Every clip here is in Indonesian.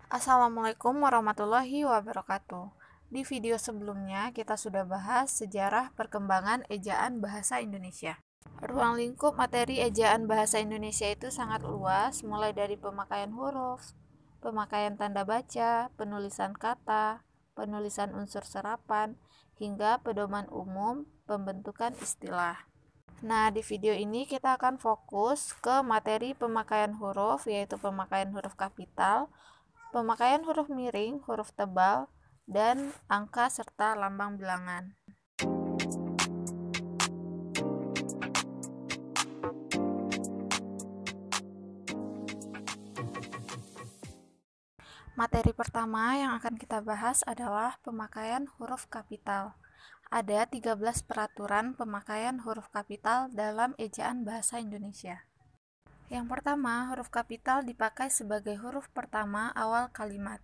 Assalamualaikum warahmatullahi wabarakatuh. Di video sebelumnya kita sudah bahas sejarah perkembangan ejaan bahasa Indonesia. Ruang lingkup materi ejaan bahasa Indonesia itu sangat luas, mulai dari pemakaian huruf, pemakaian tanda baca, penulisan kata, penulisan unsur serapan, hingga pedoman umum pembentukan istilah. Nah, di video ini kita akan fokus ke materi pemakaian huruf, yaitu pemakaian huruf kapital, pemakaian huruf miring, huruf tebal, dan angka serta lambang bilangan. Materi pertama yang akan kita bahas adalah pemakaian huruf kapital. Ada 13 peraturan pemakaian huruf kapital dalam ejaan bahasa Indonesia. Yang pertama, huruf kapital dipakai sebagai huruf pertama awal kalimat.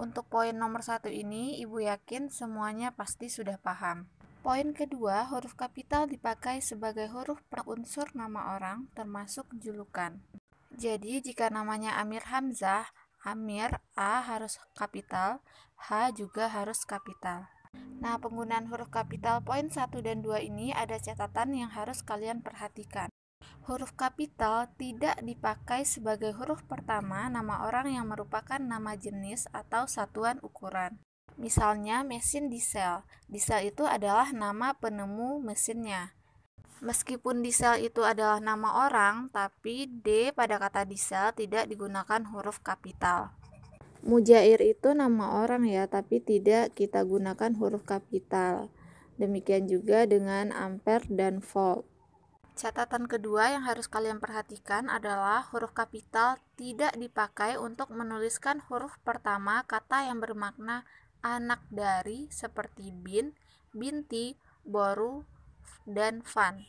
Untuk poin nomor 1 ini, Ibu yakin semuanya pasti sudah paham. Poin kedua, huruf kapital dipakai sebagai huruf unsur nama orang, termasuk julukan. Jadi, jika namanya Amir Hamzah, Amir, A harus kapital, H juga harus kapital. Nah, penggunaan huruf kapital poin 1 dan 2 ini ada catatan yang harus kalian perhatikan. Huruf kapital tidak dipakai sebagai huruf pertama nama orang yang merupakan nama jenis atau satuan ukuran. Misalnya mesin diesel. Diesel itu adalah nama penemu mesinnya. Meskipun diesel itu adalah nama orang, tapi D pada kata diesel tidak digunakan huruf kapital. Mujair itu nama orang ya, tapi tidak kita gunakan huruf kapital. Demikian juga dengan ampere dan volt. Catatan kedua yang harus kalian perhatikan adalah huruf kapital tidak dipakai untuk menuliskan huruf pertama kata yang bermakna anak dari seperti bin, binti, boru, dan fan.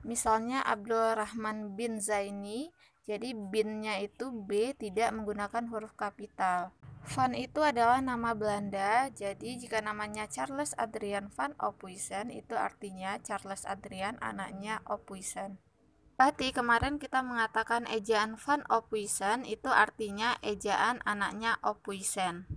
Misalnya Abdul Rahman bin Zaini, jadi binnya itu B tidak menggunakan huruf kapital. Van itu adalah nama Belanda, jadi jika namanya Charles Adrian van Ophuijsen, itu artinya Charles Adrian anaknya Ophuijsen. Berarti kemarin kita mengatakan ejaan van Ophuijsen itu artinya ejaan anaknya Ophuijsen.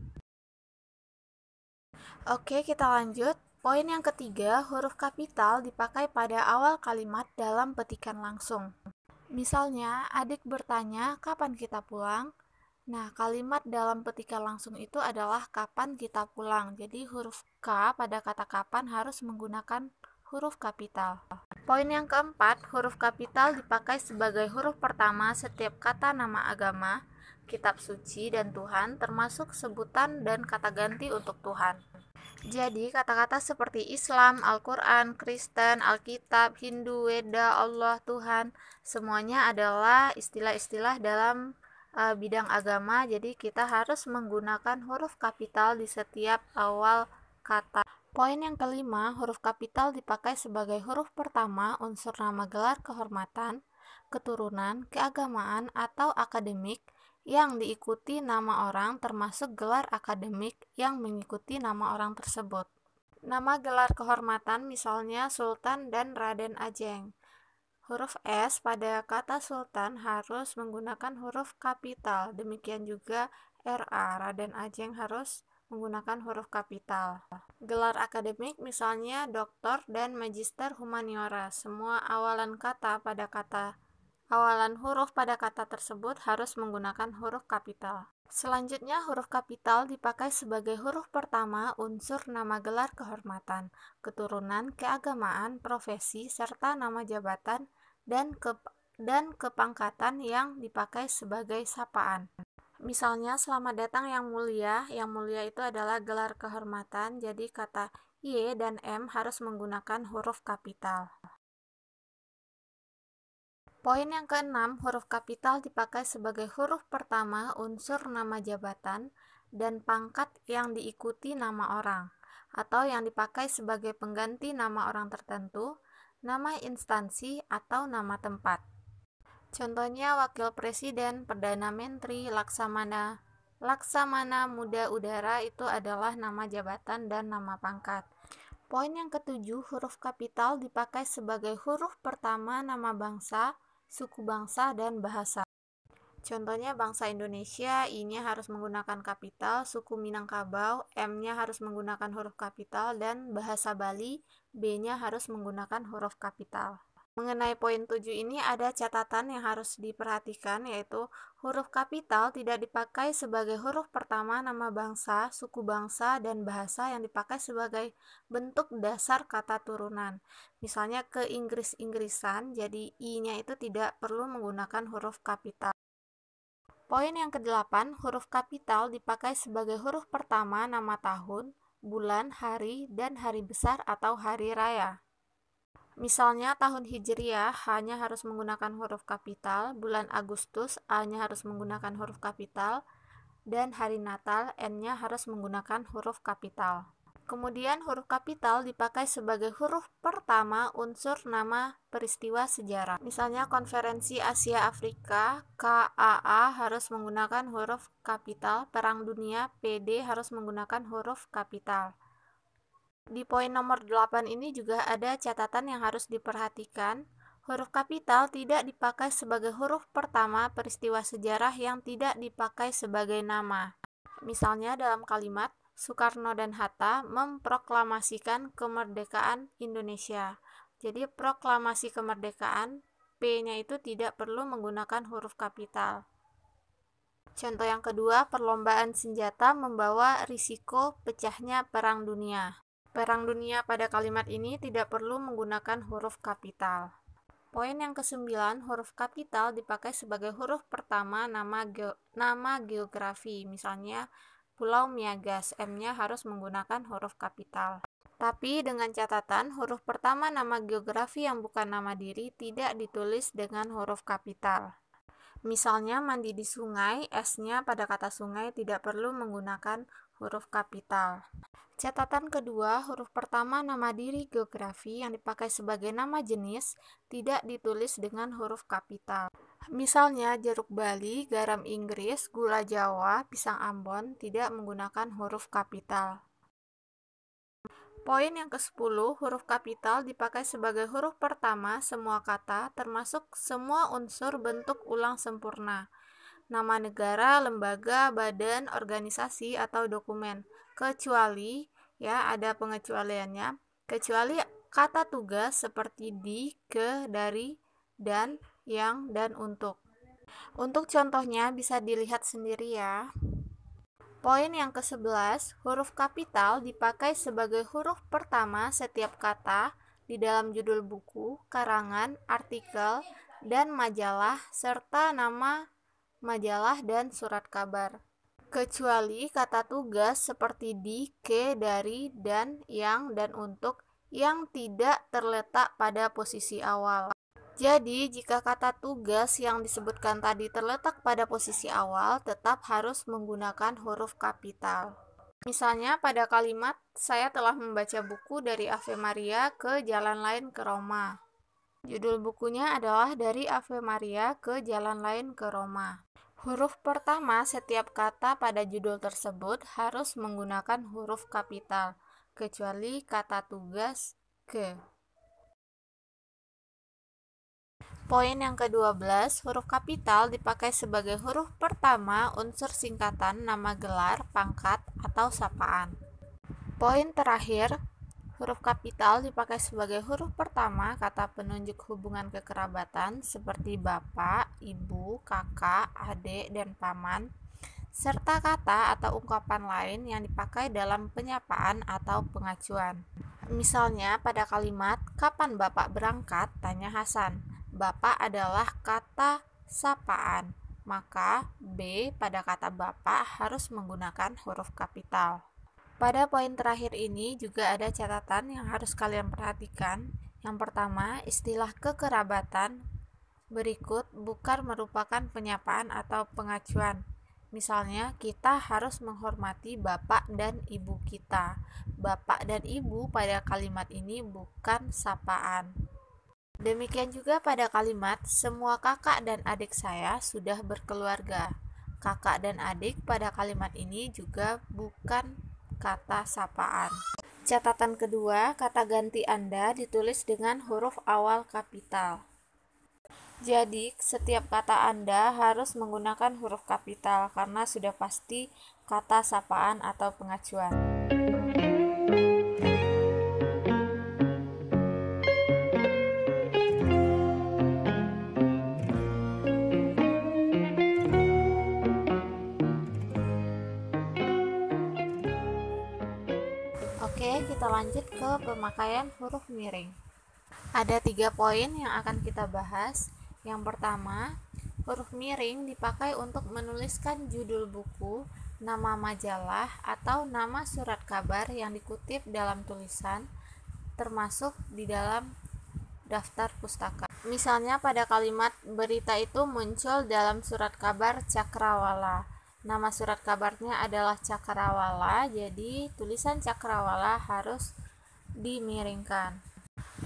Oke, kita lanjut. Poin yang ketiga, huruf kapital dipakai pada awal kalimat dalam petikan langsung. Misalnya, adik bertanya, kapan kita pulang? Nah, kalimat dalam petikan langsung itu adalah kapan kita pulang. Jadi huruf K pada kata kapan harus menggunakan huruf kapital. Poin yang keempat, huruf kapital dipakai sebagai huruf pertama setiap kata nama agama, kitab suci, dan Tuhan, termasuk sebutan dan kata ganti untuk Tuhan. Jadi, kata-kata seperti Islam, Al-Quran, Kristen, Alkitab, Hindu, Weda, Allah, Tuhan, semuanya adalah istilah-istilah dalam bidang agama, jadi kita harus menggunakan huruf kapital di setiap awal kata. Poin yang kelima, huruf kapital dipakai sebagai huruf pertama unsur nama gelar kehormatan, keturunan, keagamaan, atau akademik yang diikuti nama orang termasuk gelar akademik yang mengikuti nama orang tersebut. Nama gelar kehormatan misalnya Sultan dan Raden Ajeng. Huruf S pada kata Sultan harus menggunakan huruf kapital. Demikian juga RA, Raden Ajeng harus menggunakan huruf kapital. Gelar akademik misalnya doktor dan magister humaniora. Semua awalan huruf pada kata tersebut harus menggunakan huruf kapital. Selanjutnya, huruf kapital dipakai sebagai huruf pertama unsur nama gelar kehormatan, keturunan, keagamaan, profesi, serta nama jabatan dan kepangkatan yang dipakai sebagai sapaan. Misalnya, selamat datang yang mulia itu adalah gelar kehormatan, jadi kata Y dan M harus menggunakan huruf kapital. Poin yang keenam, huruf kapital dipakai sebagai huruf pertama unsur nama jabatan dan pangkat yang diikuti nama orang, atau yang dipakai sebagai pengganti nama orang tertentu, nama instansi, atau nama tempat. Contohnya wakil presiden, perdana menteri, laksamana muda udara itu adalah nama jabatan dan nama pangkat. Poin yang ketujuh, huruf kapital dipakai sebagai huruf pertama nama bangsa, suku bangsa, dan bahasa. Contohnya bangsa Indonesia, I-nya harus menggunakan kapital, suku Minangkabau, M-nya harus menggunakan huruf kapital, dan bahasa Bali, B-nya harus menggunakan huruf kapital. Mengenai poin 7 ini ada catatan yang harus diperhatikan, yaitu huruf kapital tidak dipakai sebagai huruf pertama nama bangsa, suku bangsa, dan bahasa yang dipakai sebagai bentuk dasar kata turunan. Misalnya ke Inggris-Inggrisan, jadi I-nya itu tidak perlu menggunakan huruf kapital. Poin yang ke-8, huruf kapital dipakai sebagai huruf pertama nama tahun, bulan, hari, dan hari besar atau hari raya. Misalnya tahun Hijriah hanya harus menggunakan huruf kapital, bulan Agustus A-nya harus menggunakan huruf kapital, dan hari Natal N-nya harus menggunakan huruf kapital. Kemudian huruf kapital dipakai sebagai huruf pertama unsur nama peristiwa sejarah. Misalnya Konferensi Asia Afrika KAA harus menggunakan huruf kapital, Perang Dunia PD harus menggunakan huruf kapital. Di poin nomor 8 ini juga ada catatan yang harus diperhatikan. Huruf kapital tidak dipakai sebagai huruf pertama peristiwa sejarah yang tidak dipakai sebagai nama. Misalnya dalam kalimat Soekarno dan Hatta memproklamasikan kemerdekaan Indonesia. Jadi proklamasi kemerdekaan, P-nya itu tidak perlu menggunakan huruf kapital. Contoh yang kedua, perlombaan senjata membawa risiko pecahnya Perang Dunia. Perang Dunia pada kalimat ini tidak perlu menggunakan huruf kapital. Poin yang ke-9, huruf kapital dipakai sebagai huruf pertama nama geografi. Misalnya Pulau Miagas, M-nya harus menggunakan huruf kapital. Tapi dengan catatan, huruf pertama nama geografi yang bukan nama diri tidak ditulis dengan huruf kapital. Misalnya mandi di sungai, S-nya pada kata sungai tidak perlu menggunakan huruf kapital. Catatan kedua, huruf pertama nama diri geografi yang dipakai sebagai nama jenis tidak ditulis dengan huruf kapital. Misalnya jeruk Bali, garam Inggris, gula Jawa, pisang Ambon tidak menggunakan huruf kapital. Poin yang ke-10, huruf kapital dipakai sebagai huruf pertama semua kata termasuk semua unsur bentuk ulang sempurna. Nama negara, lembaga, badan, organisasi, atau dokumen. Kecuali, ya ada pengecualiannya, kecuali kata tugas seperti di, ke, dari, dan, yang, dan untuk. Untuk contohnya bisa dilihat sendiri ya. Poin yang ke-11, huruf kapital dipakai sebagai huruf pertama setiap kata di dalam judul buku, karangan, artikel, dan majalah, serta nama majalah dan surat kabar. Kecuali kata tugas seperti di, ke, dari, dan, yang, dan untuk yang tidak terletak pada posisi awal. Jadi, jika kata tugas yang disebutkan tadi terletak pada posisi awal, tetap harus menggunakan huruf kapital. Misalnya pada kalimat, saya telah membaca buku dari Ave Maria ke Jalan Lain ke Roma. Judul bukunya adalah Dari Ave Maria ke Jalan Lain ke Roma. Huruf pertama setiap kata pada judul tersebut harus menggunakan huruf kapital, kecuali kata tugas ke. Poin yang ke-12, huruf kapital dipakai sebagai huruf pertama unsur singkatan nama gelar, pangkat, atau sapaan. Poin terakhir, huruf kapital dipakai sebagai huruf pertama kata penunjuk hubungan kekerabatan seperti bapak, ibu, kakak, adik, dan paman, serta kata atau ungkapan lain yang dipakai dalam penyapaan atau pengacuan. Misalnya pada kalimat, kapan bapak berangkat? Tanya Hasan. Bapak adalah kata sapaan, maka B pada kata bapak harus menggunakan huruf kapital. Pada poin terakhir ini juga ada catatan yang harus kalian perhatikan. Yang pertama, istilah kekerabatan berikut bukan merupakan penyapaan atau pengacuan. Misalnya, kita harus menghormati bapak dan ibu kita. Bapak dan ibu pada kalimat ini bukan sapaan. Demikian juga pada kalimat, semua kakak dan adik saya sudah berkeluarga. Kakak dan adik pada kalimat ini juga bukan kata sapaan. Catatan kedua, kata ganti Anda ditulis dengan huruf awal kapital. Jadi, setiap kata Anda harus menggunakan huruf kapital karena sudah pasti kata sapaan atau pengacuan. Oke, kita lanjut ke pemakaian huruf miring. Ada 3 poin yang akan kita bahas. Yang pertama, huruf miring dipakai untuk menuliskan judul buku, nama majalah, atau nama surat kabar yang dikutip dalam tulisan, termasuk di dalam daftar pustaka. Misalnya pada kalimat berita itu muncul dalam surat kabar Cakrawala. Nama surat kabarnya adalah Cakrawala, jadi tulisan Cakrawala harus dimiringkan.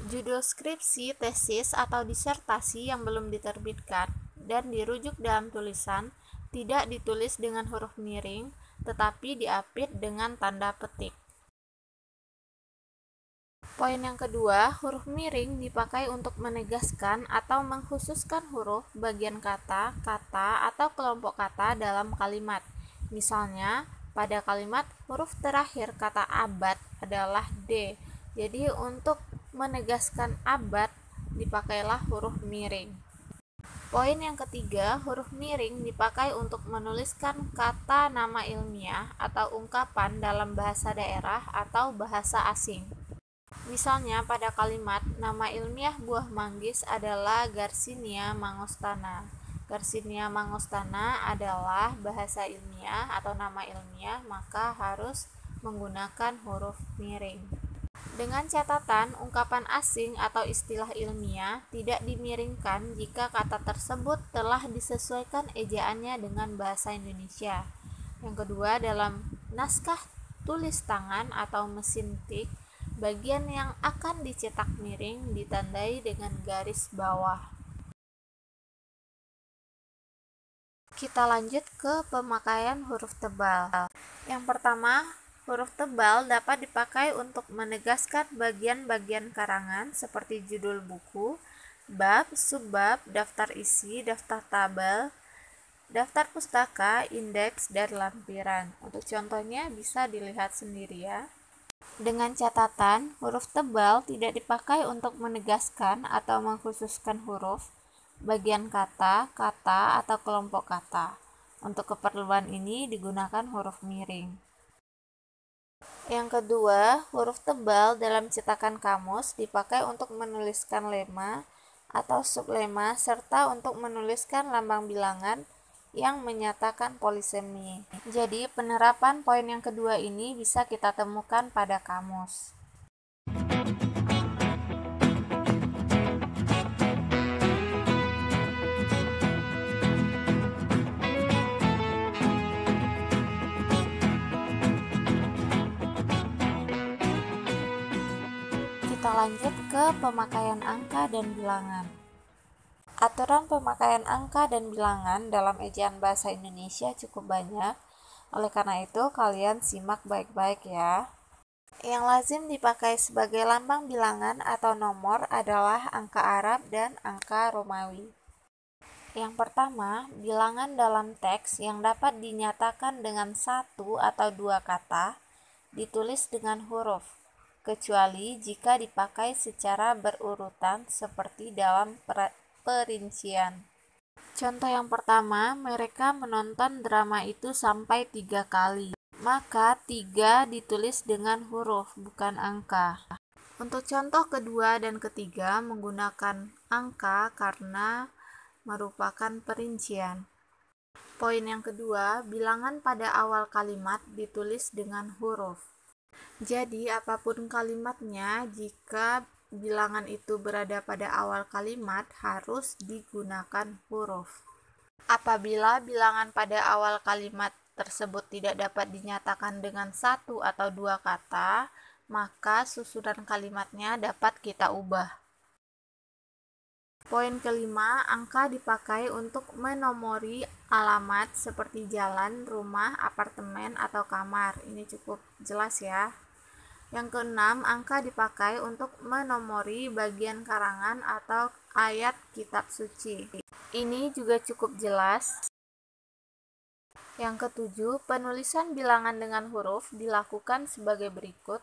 Judul skripsi, tesis, atau disertasi yang belum diterbitkan dan dirujuk dalam tulisan tidak ditulis dengan huruf miring, tetapi diapit dengan tanda petik. Poin yang kedua, huruf miring dipakai untuk menegaskan atau mengkhususkan huruf, bagian kata, atau kelompok kata dalam kalimat. Misalnya, pada kalimat huruf terakhir kata abad adalah D. Jadi untuk menegaskan abad dipakailah huruf miring. Poin yang ketiga, huruf miring dipakai untuk menuliskan kata nama ilmiah atau ungkapan dalam bahasa daerah atau bahasa asing. Misalnya pada kalimat nama ilmiah buah manggis adalah Garcinia mangostana. Garcinia mangostana adalah bahasa ilmiah atau nama ilmiah, maka harus menggunakan huruf miring. Dengan catatan, ungkapan asing atau istilah ilmiah tidak dimiringkan jika kata tersebut telah disesuaikan ejaannya dengan bahasa Indonesia. Yang kedua, dalam naskah tulis tangan atau mesin tik, bagian yang akan dicetak miring ditandai dengan garis bawah. Kita lanjut ke pemakaian huruf tebal. Yang pertama, huruf tebal dapat dipakai untuk menegaskan bagian-bagian karangan seperti judul buku, bab, subbab, daftar isi, daftar tabel, daftar pustaka, indeks, dan lampiran. Untuk contohnya bisa dilihat sendiri ya. Dengan catatan, huruf tebal tidak dipakai untuk menegaskan atau mengkhususkan huruf, bagian kata, atau kelompok kata. Untuk keperluan ini digunakan huruf miring. Yang kedua, huruf tebal dalam cetakan kamus dipakai untuk menuliskan lema atau sublema serta untuk menuliskan lambang bilangan yang menyatakan polisemi. Jadi, penerapan poin yang kedua ini bisa kita temukan pada kamus. Kita lanjut ke pemakaian angka dan bilangan. Aturan pemakaian angka dan bilangan dalam ejaan bahasa Indonesia cukup banyak, oleh karena itu kalian simak baik-baik ya. Yang lazim dipakai sebagai lambang bilangan atau nomor adalah angka Arab dan angka Romawi. Yang pertama, bilangan dalam teks yang dapat dinyatakan dengan satu atau dua kata ditulis dengan huruf, kecuali jika dipakai secara berurutan seperti dalam perincian. Contoh yang pertama, mereka menonton drama itu sampai 3 kali. Maka 3 ditulis dengan huruf, bukan angka. Untuk contoh kedua dan ketiga menggunakan angka karena merupakan perincian. Poin yang kedua, bilangan pada awal kalimat ditulis dengan huruf. Jadi, apapun kalimatnya, jika bilangan itu berada pada awal kalimat, harus digunakan huruf. Apabila bilangan pada awal kalimat tersebut tidak dapat dinyatakan dengan satu atau dua kata, maka susunan kalimatnya dapat kita ubah. Poin kelima, angka dipakai untuk menomori alamat seperti jalan, rumah, apartemen, atau kamar. Ini cukup jelas ya. Yang keenam, angka dipakai untuk menomori bagian karangan atau ayat kitab suci. Ini juga cukup jelas. Yang ketujuh, penulisan bilangan dengan huruf dilakukan sebagai berikut.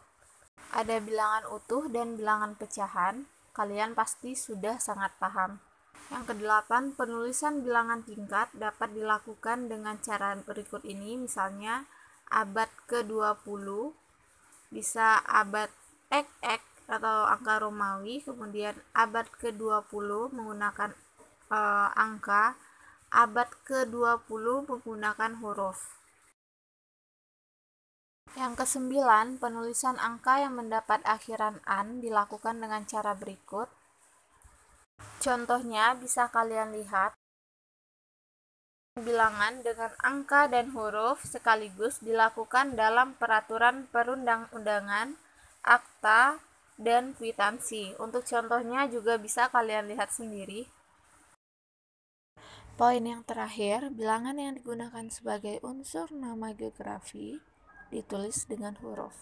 Ada bilangan utuh dan bilangan pecahan. Kalian pasti sudah sangat paham. Yang kedelapan, penulisan bilangan tingkat dapat dilakukan dengan cara berikut ini. Misalnya, abad ke-20 bisa abad XX atau angka Romawi, kemudian abad ke-20 menggunakan angka, abad ke-20 menggunakan huruf. Yang kesembilan, penulisan angka yang mendapat akhiran an dilakukan dengan cara berikut. Contohnya bisa kalian lihat. Bilangan dengan angka dan huruf sekaligus dilakukan dalam peraturan perundang-undangan, akta, dan kwitansi. Untuk contohnya juga bisa kalian lihat sendiri. Poin yang terakhir, bilangan yang digunakan sebagai unsur nama geografi ditulis dengan huruf.